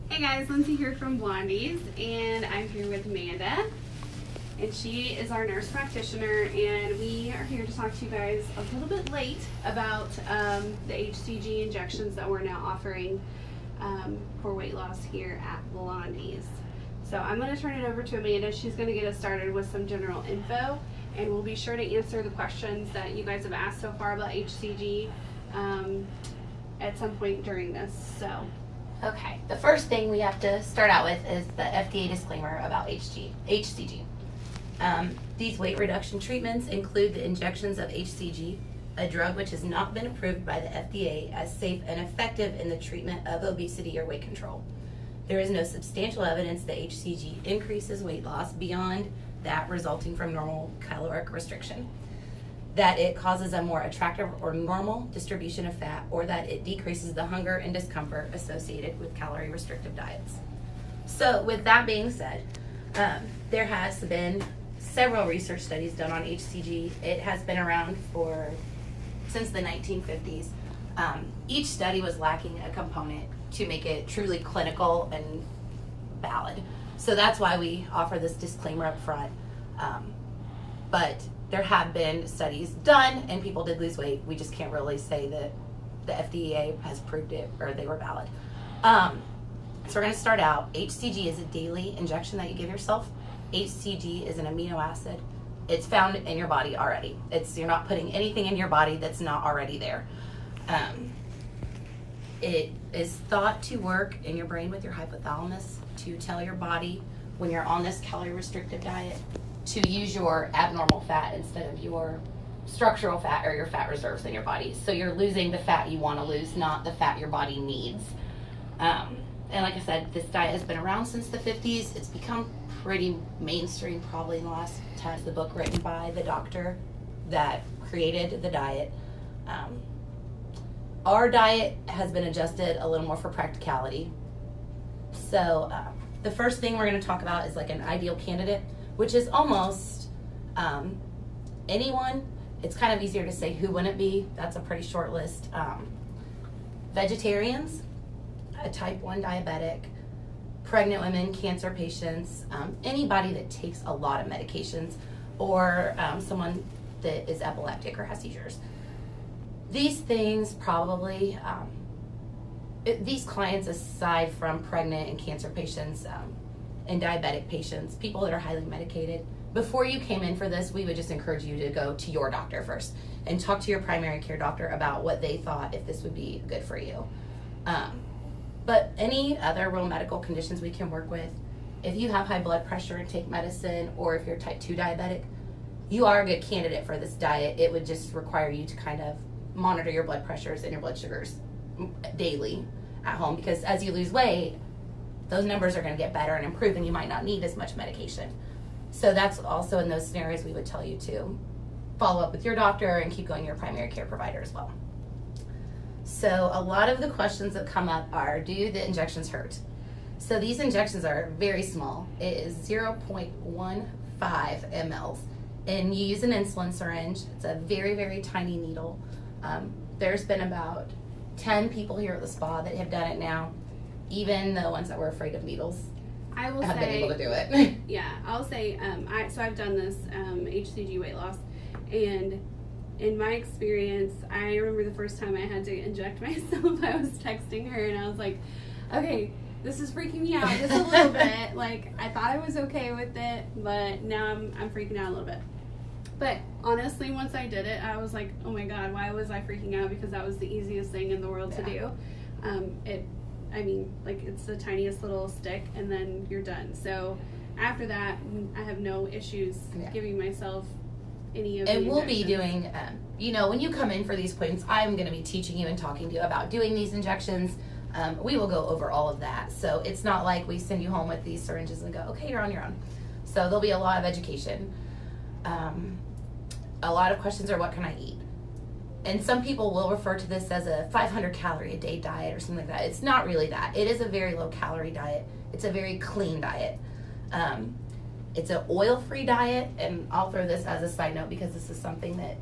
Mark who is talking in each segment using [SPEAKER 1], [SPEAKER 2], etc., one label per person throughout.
[SPEAKER 1] Hey guys, Lindsay here from Blondies, and I'm here with Amanda, and she is our nurse practitioner, and we are here to talk to you guys a little bit late about the HCG injections that we're now offering for weight loss here at Blondies. So I'm going to turn it over to Amanda. She's going to get us started with some general info, and we'll be sure to answer the questions that you guys have asked so far about HCG at some point during this. So.
[SPEAKER 2] Okay, the first thing we have to start out with is the FDA disclaimer about HCG. These weight reduction treatments include the injections of HCG, a drug which has not been approved by the FDA as safe and effective in the treatment of obesity or weight control. There is no substantial evidence that HCG increases weight loss beyond that resulting from normal caloric restriction, that it causes a more attractive or normal distribution of fat, or that it decreases the hunger and discomfort associated with calorie restrictive diets. So with that being said, there has been several research studies done on HCG. It has been around since the 1950s. Each study was lacking a component to make it truly clinical and valid. So that's why we offer this disclaimer up front. But there have been studies done and people did lose weight. We just can't really say that the FDA has proved it or they were valid. So we're going to start out. HCG is a daily injection that you give yourself. HCG is an amino acid. It's found in your body already. You're not putting anything in your body that's not already there. It is thought to work in your brain with your hypothalamus to tell your body when you're on this calorie restrictive diet to use your abnormal fat instead of your structural fat or your fat reserves in your body. So you're losing the fat you want to lose, not the fat your body needs. And like I said, this diet has been around since the 50s. It's become pretty mainstream probably in the last 10. The book written by the doctor that created the diet. Our diet has been adjusted a little more for practicality. So the first thing we're going to talk about is like an ideal candidate, which is almost anyone. It's kind of easier to say who wouldn't be. That's a pretty short list. Vegetarians, a type 1 diabetic, pregnant women, cancer patients, anybody that takes a lot of medications, or someone that is epileptic or has seizures. These things probably, these clients aside from pregnant and cancer patients, and diabetic patients, people that are highly medicated, before you came in for this, we would just encourage you to go to your doctor first and talk to your primary care doctor about what they thought if this would be good for you. But any other real medical conditions we can work with, if you have high blood pressure and take medicine, or if you're type 2 diabetic, you are a good candidate for this diet. It would just require you to kind of monitor your blood pressures and your blood sugars daily at home, because as you lose weight, those numbers are going to get better and improve, and you might not need as much medication. So that's also in those scenarios we would tell you to follow up with your doctor and keep going to your primary care provider as well. So a lot of the questions that come up are, do the injections hurt? So these injections are very small. It is 0.15 mLs. And you use an insulin syringe. It's a very, very tiny needle. There's been about 10 people here at the spa that have done it now. Even the ones that were afraid of needles
[SPEAKER 1] I will
[SPEAKER 2] have
[SPEAKER 1] say,
[SPEAKER 2] been able to do it.
[SPEAKER 1] yeah, I'll say, so I've done this HCG weight loss, and in my experience, I remember the first time I had to inject myself, I was texting her and I was like, okay, this is freaking me out just a little bit. Like, I thought I was okay with it, but now I'm freaking out a little bit. But honestly, once I did it, I was like, oh my God, why was I freaking out? Because that was the easiest thing in the world to do. It's the tiniest little stick, and then you're done. So after that, I have no issues giving myself any of the
[SPEAKER 2] And we'll be
[SPEAKER 1] injections.
[SPEAKER 2] doing, when you come in for these appointments, I'm going to be teaching you and talking to you about doing these injections. We will go over all of that. So it's not like we send you home with these syringes and go, okay, you're on your own. So there'll be a lot of education. A lot of questions are, what can I eat? And some people will refer to this as a 500 calorie a day diet or something like that. It's not really that. It is a very low calorie diet. It's a very clean diet. It's an oil-free diet, and I'll throw this as a side note because this is something that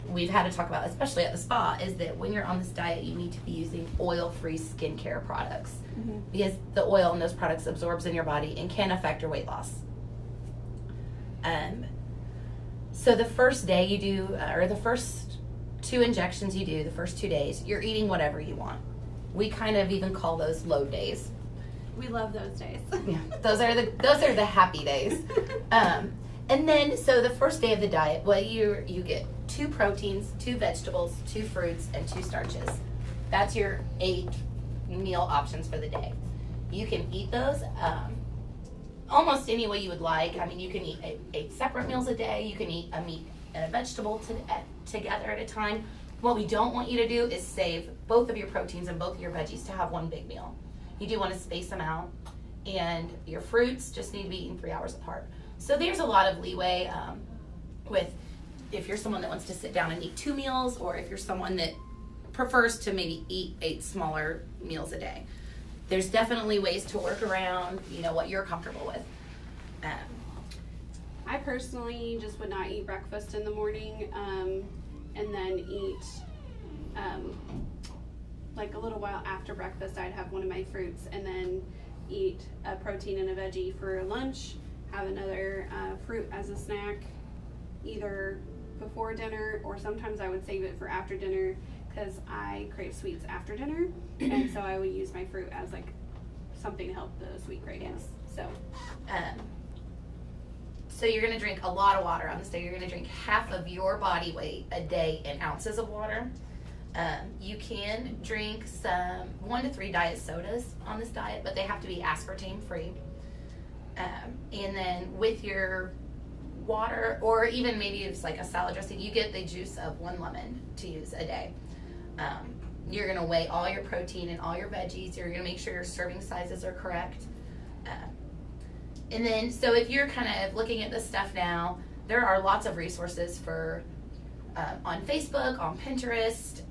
[SPEAKER 2] we've had to talk about, especially at the spa, is that when you're on this diet, you need to be using oil-free skincare products because the oil in those products absorbs in your body and can affect your weight loss. So the first day you do, or the first 2 injections you do, the first 2 days, you're eating whatever you want. We kind of even call those load days.
[SPEAKER 1] We love those days.
[SPEAKER 2] Yeah, those are the happy days. And then, so the first day of the diet, well, you get 2 proteins, 2 vegetables, 2 fruits, and 2 starches. That's your 8 meal options for the day. You can eat those almost any way you would like. I mean, you can eat 8 separate meals a day. You can eat a meat and a vegetable together at a time. What we don't want you to do is save both of your proteins and both of your veggies to have one big meal. You do want to space them out, and your fruits just need to be eaten 3 hours apart. So there's a lot of leeway with if you're someone that wants to sit down and eat 2 meals, or if you're someone that prefers to maybe eat 8 smaller meals a day. There's definitely ways to work around, what you're comfortable with.
[SPEAKER 1] I personally just would not eat breakfast in the morning, and then eat like a little while after breakfast. I'd have one of my fruits and then eat a protein and a veggie for lunch, have another fruit as a snack either before dinner, or sometimes I would save it for after dinner because I crave sweets after dinner, and so I would use my fruit as like something to help the sweet cravings.
[SPEAKER 2] So you're going to drink a lot of water on this day. You're going to drink half of your body weight a day in ounces of water. You can drink 1 to 3 diet sodas on this diet, but they have to be aspartame free. And then with your water, or even maybe it's like a salad dressing, you get the juice of 1 lemon to use a day. You're going to weigh all your protein and all your veggies. You're going to make sure your serving sizes are correct. And then, so if you're kind of looking at this stuff now, there are lots of resources for on Facebook, on Pinterest.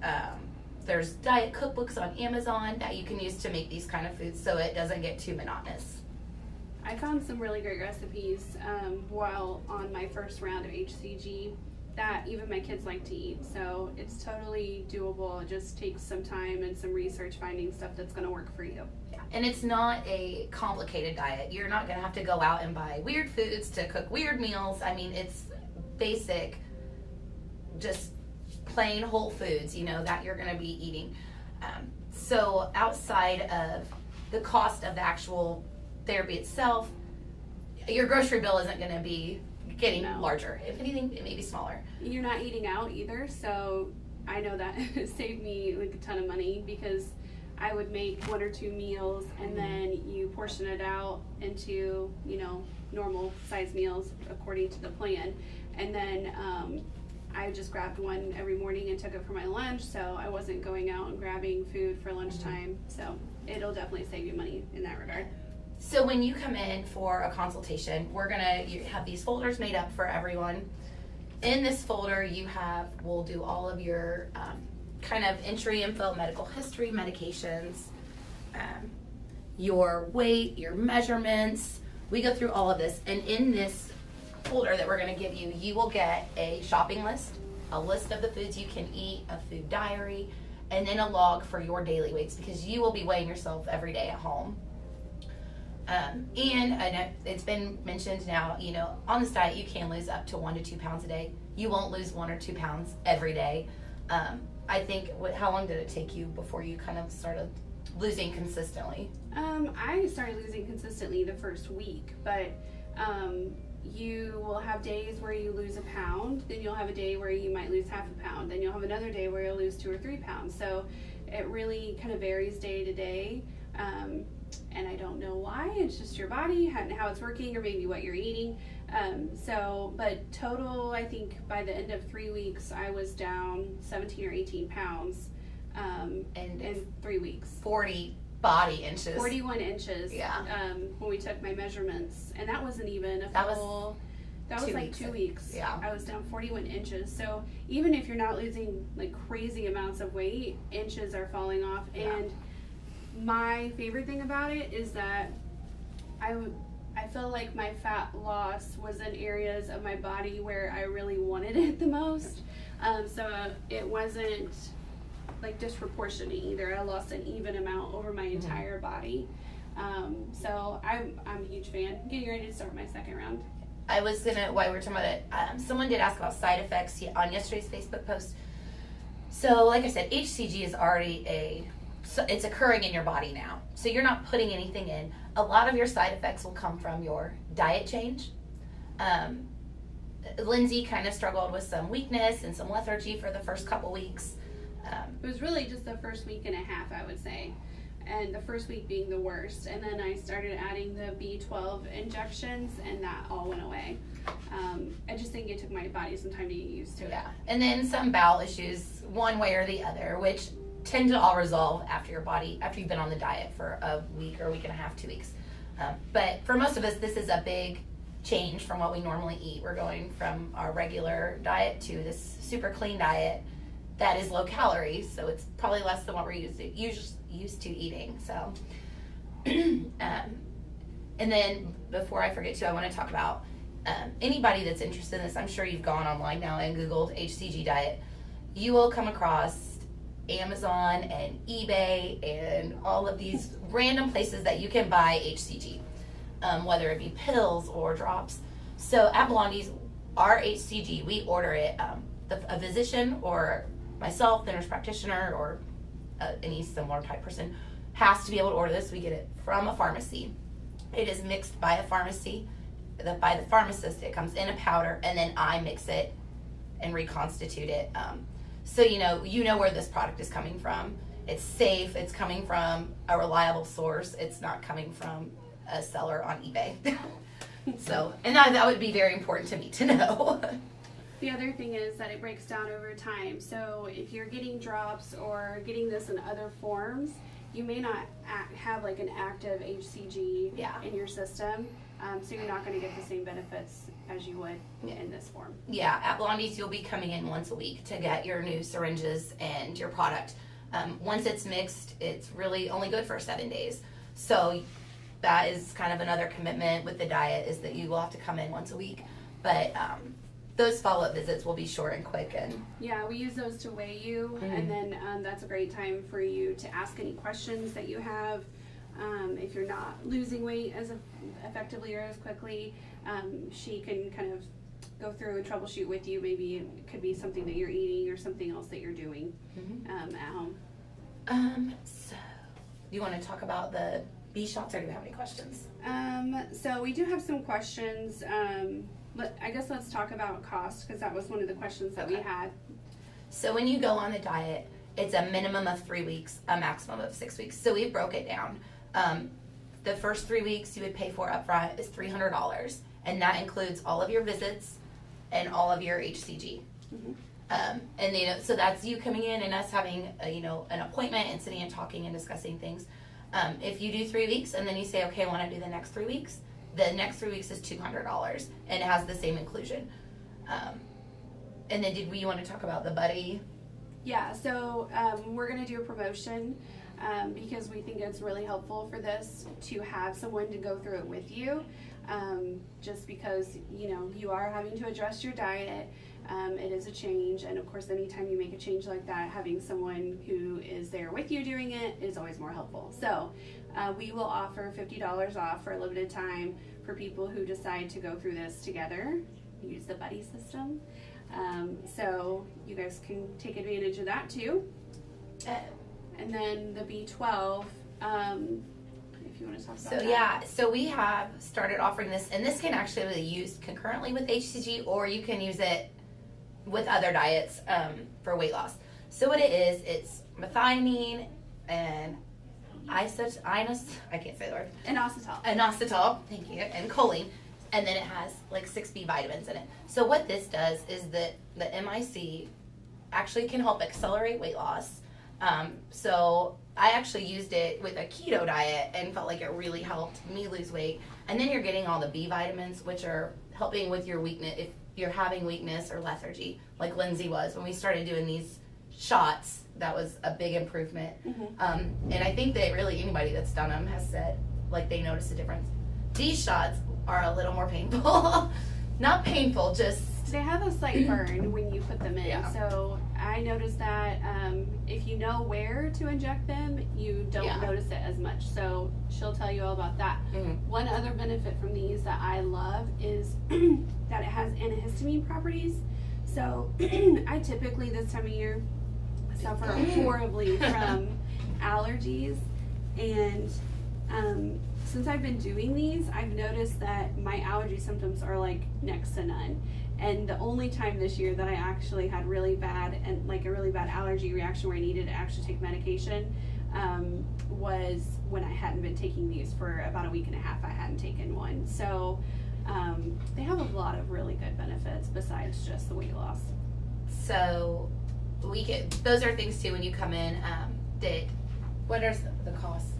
[SPEAKER 2] There's diet cookbooks on Amazon that you can use to make these kind of foods so it doesn't get too monotonous.
[SPEAKER 1] I found some really great recipes while on my first round of HCG that even my kids like to eat. So it's totally doable. It just takes some time and some research finding stuff that's going to work for you.
[SPEAKER 2] Yeah. And it's not a complicated diet. You're not going to have to go out and buy weird foods to cook weird meals. I mean, it's basic, just plain whole foods, that you're going to be eating. So outside of the cost of the actual therapy itself, your grocery bill isn't going to be getting larger. If anything, it may be smaller.
[SPEAKER 1] You're not eating out either, so I know that saved me like a ton of money because I would make 1 or 2 meals and then you portion it out into, normal size meals according to the plan. And then I just grabbed one every morning and took it for my lunch, so I wasn't going out and grabbing food for lunchtime. So it'll definitely save you money in that regard.
[SPEAKER 2] So when you come in for a consultation, you have these folders made up for everyone. In this folder, we'll do all of your kind of entry info, medical history, medications, your weight, your measurements. We go through all of this, and in this folder that we're going to give you, you will get a shopping list, a list of the foods you can eat, a food diary, and then a log for your daily weights because you will be weighing yourself every day at home. And it's been mentioned now, on this diet you can lose up to 1 to 2 pounds a day. You won't lose 1 or 2 pounds every day. I think, how long did it take you before you kind of started losing consistently?
[SPEAKER 1] I started losing consistently the first week, but you will have days where you lose 1 pound, then you'll have a day where you might lose half a pound, then you'll have another day where you'll lose 2 or 3 pounds. So it really kind of varies day to day. And I don't know why, it's just your body and how it's working, or maybe what you're eating. But total, I think by the end of 3 weeks, I was down 17 or 18 pounds in 3 weeks.
[SPEAKER 2] 40 body inches.
[SPEAKER 1] 41 inches.
[SPEAKER 2] Yeah.
[SPEAKER 1] When we took my measurements, and that wasn't even a full. That was like 2 weeks.
[SPEAKER 2] Yeah.
[SPEAKER 1] I was down 41 inches. So even if you're not losing like crazy amounts of weight, inches are falling off.
[SPEAKER 2] Yeah.
[SPEAKER 1] And my favorite thing about it is that I feel like my fat loss was in areas of my body where I really wanted it the most. So it wasn't like disproportionate either. I lost an even amount over my entire body. So I'm a huge fan. Getting ready to start my second round.
[SPEAKER 2] I was gonna, while we were talking about it, someone did ask about side effects on yesterday's Facebook post. So, like I said, HCG is already it's occurring in your body now. So you're not putting anything in. A lot of your side effects will come from your diet change. Lindsay kind of struggled with some weakness and some lethargy for the first couple weeks.
[SPEAKER 1] It was really just the first week and a half, I would say. And the first week being the worst. And then I started adding the B12 injections, and that all went away. I just think it took my body some time to get used to it.
[SPEAKER 2] Yeah, and then some bowel issues, one way or the other, which tend to all resolve after you've been on the diet for a week or a week and a half, 2 weeks. But for most of us, this is a big change from what we normally eat. We're going from our regular diet to this super clean diet that is low calorie, so it's probably less than what we're used to eating. So, and then before I forget to, I want to talk about anybody that's interested in this. I'm sure you've gone online now and Googled HCG diet. You will come across Amazon and eBay and all of these random places that you can buy HCG, whether it be pills or drops. So at Blondie's, our HCG, we order it. A physician or myself, the nurse practitioner, or any similar type person has to be able to order this. We get it from a pharmacy. It is mixed by a pharmacy, by the pharmacist. It comes in a powder, and then I mix it and reconstitute it. So you know where this product is coming from. It's safe. It's coming from a reliable source. It's not coming from a seller on eBay. So, and that would be very important to me to know.
[SPEAKER 1] The other thing is that it breaks down over time. So if you're getting drops or getting this in other forms, you may not have like an active HCG in your system. So you're not going to get the same benefits as you would in this form.
[SPEAKER 2] Yeah, at Blondie's, you'll be coming in once a week to get your new syringes and your product. Once it's mixed, it's really only good for 7 days. So that is kind of another commitment with the diet, is that you will have to come in once a week. But those follow-up visits will be short and quick. And
[SPEAKER 1] yeah, we use those to weigh you, and then that's a great time for you to ask any questions that you have. If you're not losing weight as effectively or as quickly, she can kind of go through and troubleshoot with you. Maybe it could be something that you're eating or something else that you're doing at home.
[SPEAKER 2] So do you want to talk about the B shots, or do you have any questions?
[SPEAKER 1] So we do have some questions. I guess let's talk about cost, because that was one of the questions that we had.
[SPEAKER 2] So when you go on the diet, it's a minimum of 3 weeks, a maximum of 6 weeks. So we broke it down. The first 3 weeks you would pay for upfront is $300, and that includes all of your visits and all of your HCG. And so that's you coming in and us having an appointment and sitting and talking and discussing things. If you do 3 weeks and then you say, okay, I want to do the next 3 weeks, the next 3 weeks is $200, and it has the same inclusion. And then did we want to talk about the buddy?
[SPEAKER 1] Yeah, so we're going to do a promotion because we think it's really helpful for this to have someone to go through it with you, just because you are having to adjust your diet. It is a change, and of course anytime you make a change like that, having someone who is there with you doing it is always more helpful. So we will offer $50 off for a limited time for people who decide to go through this together. Use the buddy system. So you guys can take advantage of that too. And then the B12, if you want to talk about that.
[SPEAKER 2] So we have started offering this, and this can actually be used concurrently with HCG, or you can use it with other diets for weight loss. So what it is, it's methionine and I can't say the word. Inositol, thank you, and choline. And then it has like 6 B vitamins in it. So what this does is that the MIC actually can help accelerate weight loss. So I actually used it with a keto diet and felt like it really helped me lose weight. And then you're getting all the B vitamins, which are helping with your weakness, if you're having weakness or lethargy, like Lindsay was. When we started doing these shots, that was a big improvement. And I think that really anybody that's done them has said like they notice a difference. These shots are a little more painful. Not painful, just
[SPEAKER 1] They have a slight burn when you put them in.
[SPEAKER 2] Yeah.
[SPEAKER 1] So I noticed that if you know where to inject them, you don't
[SPEAKER 2] Yeah.
[SPEAKER 1] notice it as much. So she'll tell you all about that.
[SPEAKER 2] Mhm.
[SPEAKER 1] One other benefit from these that I love is that it has antihistamine properties. So I typically this time of year suffer horribly from allergies, and since I've been doing these, I've noticed that my allergy symptoms are like next to none. And the only time this year that I actually had really bad and like a really bad allergy reaction where I needed to actually take medication was when I hadn't been taking these for about a week and a half. I hadn't taken one. So they have a lot of really good benefits besides just the weight loss.
[SPEAKER 2] So we get those are things too when you come in. What are the costs?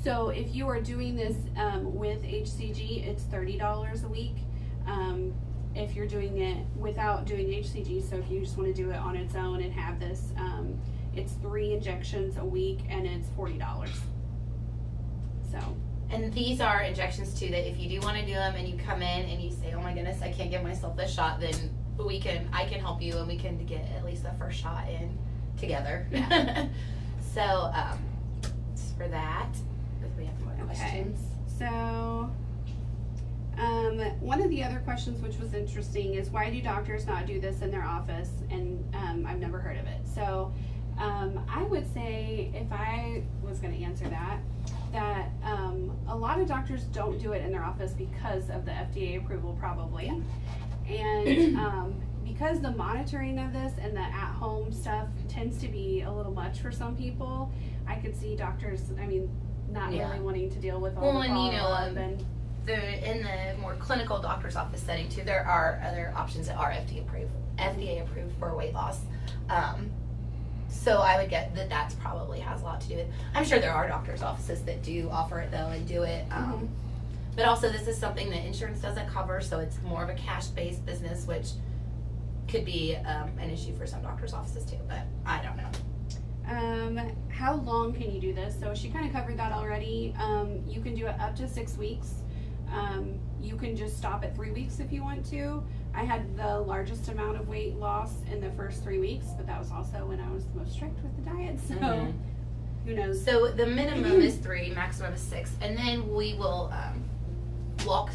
[SPEAKER 1] So if you are doing this with HCG, it's $30 a week. If you're doing it without doing HCG, so if you just want to do it on its own and have this, it's 3 injections a week and it's $40. So.
[SPEAKER 2] And these are injections too that if you do want to do them and you come in and you say, oh my goodness, I can't give myself this shot, then I can help you and we can get at least the first shot in together.
[SPEAKER 1] Yeah.
[SPEAKER 2] So for that, if we have more questions.
[SPEAKER 1] So, one of the other questions which was interesting is why do doctors not do this in their office? And I've never heard of it. So, I would say if I was going to answer that a lot of doctors don't do it in their office because of the FDA approval probably. And because the monitoring of this and the at-home stuff tends to be a little much for some people, I could see doctors, not
[SPEAKER 2] Yeah.
[SPEAKER 1] really wanting to deal with all the follow-up and
[SPEAKER 2] in the more clinical doctor's office setting too, there are other options that are FDA approved for weight loss. So I would get that that's probably has a lot to do with it. I'm sure there are doctor's offices that do offer it though and do it. But also this is something that insurance doesn't cover, so it's more of a cash-based business, which could be an issue for some doctor's offices too, but I don't know.
[SPEAKER 1] How long can you do this? So she kind of covered that already. You can do it up to 6 weeks. You can just stop at 3 weeks if you want to. I had the largest amount of weight loss in the first 3 weeks, but that was also when I was the most strict with the diet. So who knows?
[SPEAKER 2] So the minimum is 3, maximum is 6, and then we will work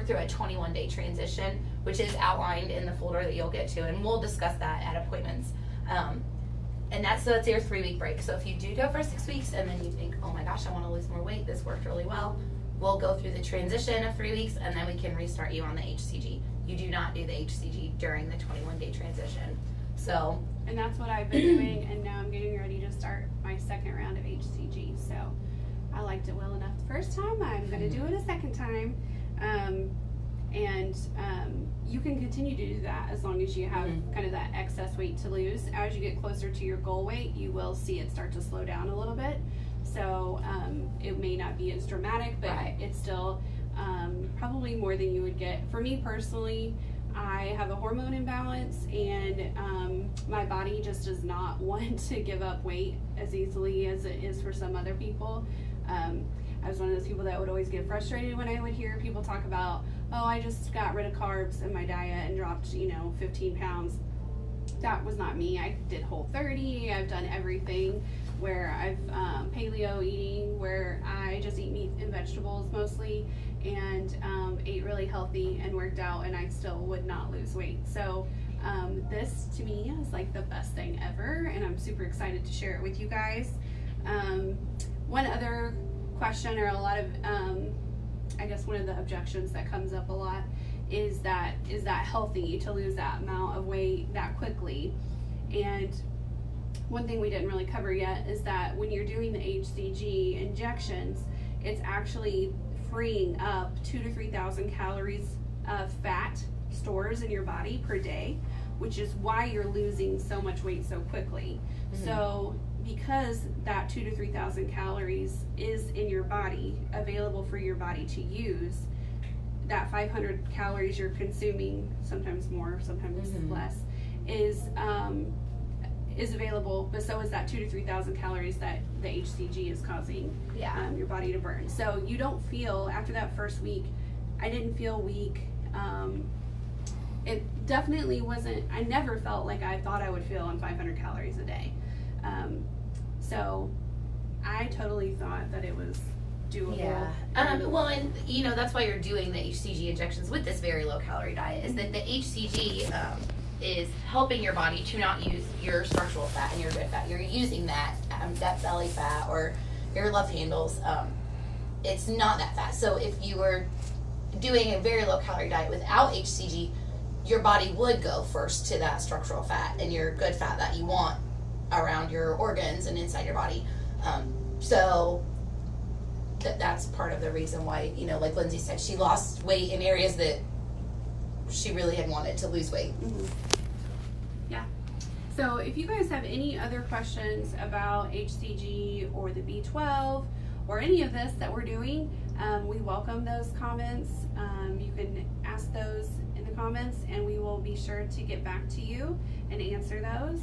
[SPEAKER 2] through a 21-day transition, which is outlined in the folder that you'll get to, and we'll discuss that at appointments. And that's your 3-week break. So if you do go for 6 weeks and then you think, oh my gosh, I want to lose more weight, this worked really well, we'll go through the transition of 3 weeks and then we can restart you on the HCG. You do not do the HCG during the 21-day transition. So.
[SPEAKER 1] And that's what I've been doing, and now I'm getting ready to start my second round of HCG. So I liked it well enough the first time. I'm going to do it a second time. You can continue to do that as long as you have kind of that excess weight to lose. As you get closer to your goal weight, you will see it start to slow down a little bit. So it may not be as dramatic, but it's still probably more than you would get. For me personally, I have a hormone imbalance, and my body just does not want to give up weight as easily as it is for some other people. I was one of those people that would always get frustrated when I would hear people talk about, oh, I just got rid of carbs in my diet and dropped, 15 pounds. That was not me. I did Whole30. I've done everything where I've paleo eating, where I just eat meat and vegetables mostly, and ate really healthy and worked out, and I still would not lose weight. So this to me is like the best thing ever, and I'm super excited to share it with you guys. One other question, or a lot of I guess one of the objections that comes up a lot is that healthy to lose that amount of weight that quickly? And one thing we didn't really cover yet is that when you're doing the HCG injections, it's actually freeing up 2,000 to 3,000 calories of fat stores in your body per day, which is why you're losing so much weight so quickly. So because that 2,000 to 3,000 calories is in your body, available for your body to use, that 500 calories you're consuming, sometimes more, sometimes less, is available, but so is that 2,000 to 3,000 calories that the HCG is causing your body to burn. So you don't feel, after that first week, I didn't feel weak. it definitely wasn't, I never felt like I thought I would feel on 500 calories a day. So I totally thought that it was doable.
[SPEAKER 2] Yeah. Well, and you know that's why you're doing the HCG injections with this very low calorie diet. Is that the HCG is helping your body to not use your structural fat and your good fat. You're using that belly fat or your love handles. It's not that fat. So if you were doing a very low calorie diet without HCG, your body would go first to that structural fat and your good fat that you want around your organs and inside your body. So that's part of the reason why, you know, like Lindsay said, she lost weight in areas that she really had wanted to lose weight.
[SPEAKER 1] Mm-hmm. Yeah. So if you guys have any other questions about HCG or the B12 or any of this that we're doing, we welcome those comments. You can ask those in the comments and we will be sure to get back to you and answer those.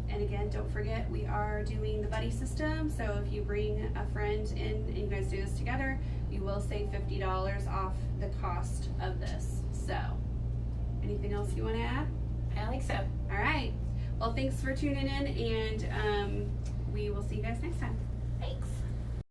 [SPEAKER 1] And again, don't forget, we are doing the buddy system. So if you bring a friend in and you guys do this together, you will save $50 off the cost of this. So anything else you want to add?
[SPEAKER 2] I think so.
[SPEAKER 1] All right. Well, thanks for tuning in, and we will see you guys next time.